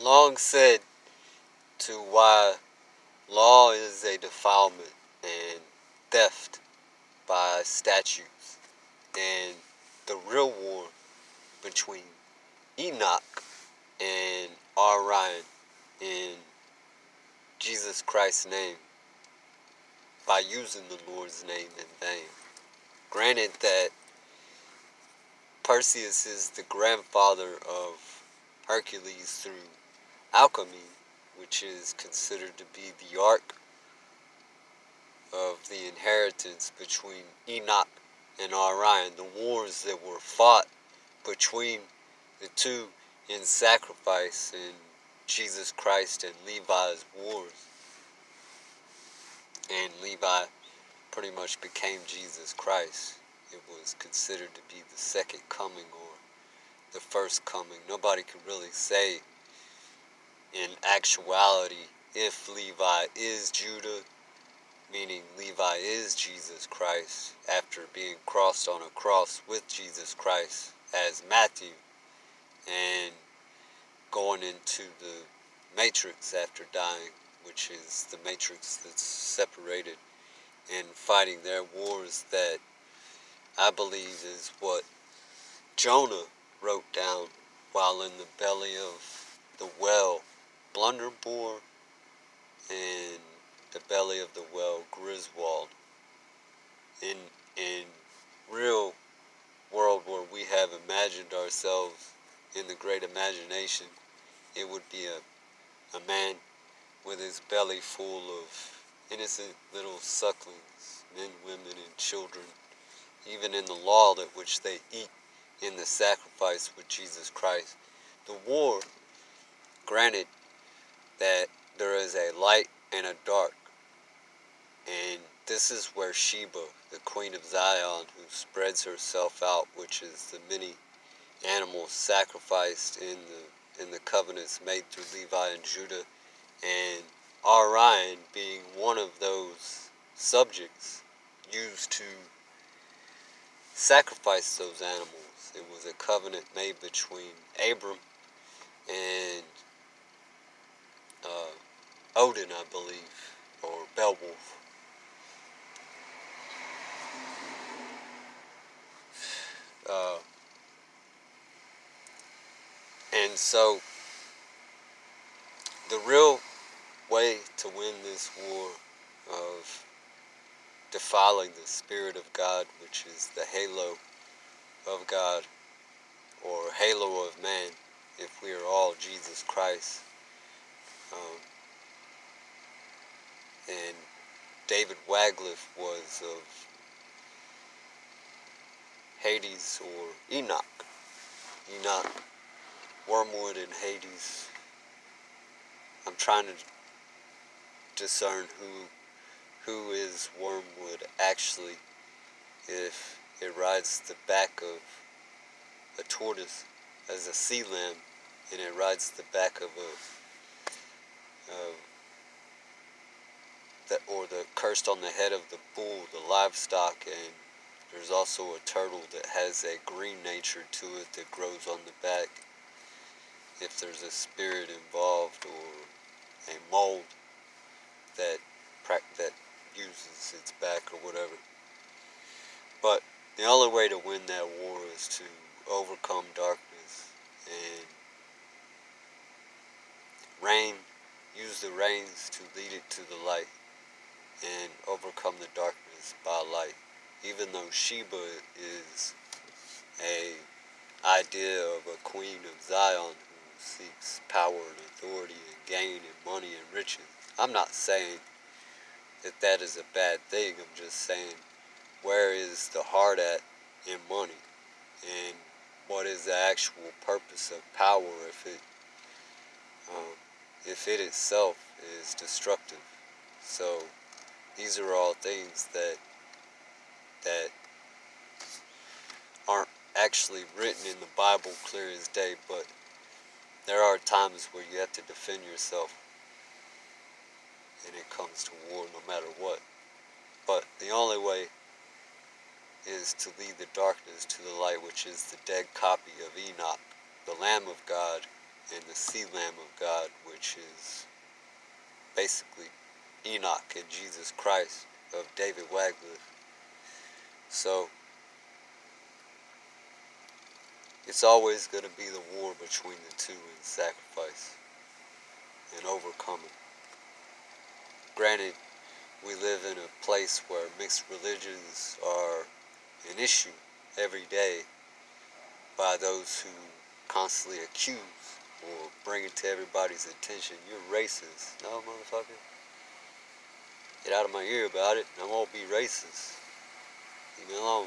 long said to why law is a defilement and theft by statutes, and the real war between Enoch and Orion in Jesus Christ's name by using the Lord's name in vain. Granted that Perseus is the grandfather of Hercules through Alcmene, which is considered to be the ark of the inheritance between Enoch and Orion, the wars that were fought between the two in sacrifice in Jesus Christ and Levi's wars. And Levi pretty much became Jesus Christ. It was considered to be the second coming or the first coming. Nobody could really say in actuality if Levi is Judah, meaning Levi is Jesus Christ, after being crossed on a cross with Jesus Christ as Matthew, and going into the matrix after dying, which is the matrix that's separated, and fighting their wars that I believe is what Jonah wrote down while in the belly of the whale, Blunderbore, and the belly of the whale, Griswold. In real world where we have imagined ourselves in the great imagination, it would be a man with his belly full of innocent little sucklings, men, women, and children, even in the law that which they eat in the sacrifice with Jesus Christ. The war, granted that there is a light and a dark, and this is where Sheba, the queen of Zion, who spreads herself out, which is the many animals sacrificed in the covenants made through Levi and Judah, and Orion being one of those subjects used to sacrifice those animals. It was a covenant made between Abram and Odin, I believe, or Beowulf. And so, the real way to win this war of defiling the Spirit of God, which is the halo of God, or halo of man, if we are all Jesus Christ. And David Waglif was of Hades or Enoch. Enoch, Wormwood, and Hades. I'm trying to discern who is Wormwood actually, if it rides the back of a tortoise as a sea lamb, and it rides the back of or the cursed on the head of the bull, the livestock, and there's also a turtle that has a green nature to it that grows on the back. If there's a spirit involved or a mold that uses its back or whatever. But the only way to win that war is to overcome darkness and use the reins to lead it to the light and overcome the darkness by light. Even though Sheba is a idea of a queen of Zion who seeks power and authority and gain and money and riches, I'm not saying that that is a bad thing. I'm just saying, where is the heart at in money? And what is the actual purpose of power if it itself is destructive? So these are all things that aren't actually written in the Bible clear as day, but there are times where you have to defend yourself, and it comes to war no matter what. But the only way is to lead the darkness to the light, which is the dead copy of Enoch, the Lamb of God, and the sea lamb of God, which is basically Enoch and Jesus Christ of David Waglif. So it's always going to be the war between the two in sacrifice and overcoming. Granted, we live in a place where mixed religions are an issue every day by those who constantly accuse or bring it to everybody's attention. You're racist. No, motherfucker. Get out of my ear about it, and I won't be racist. Leave me alone.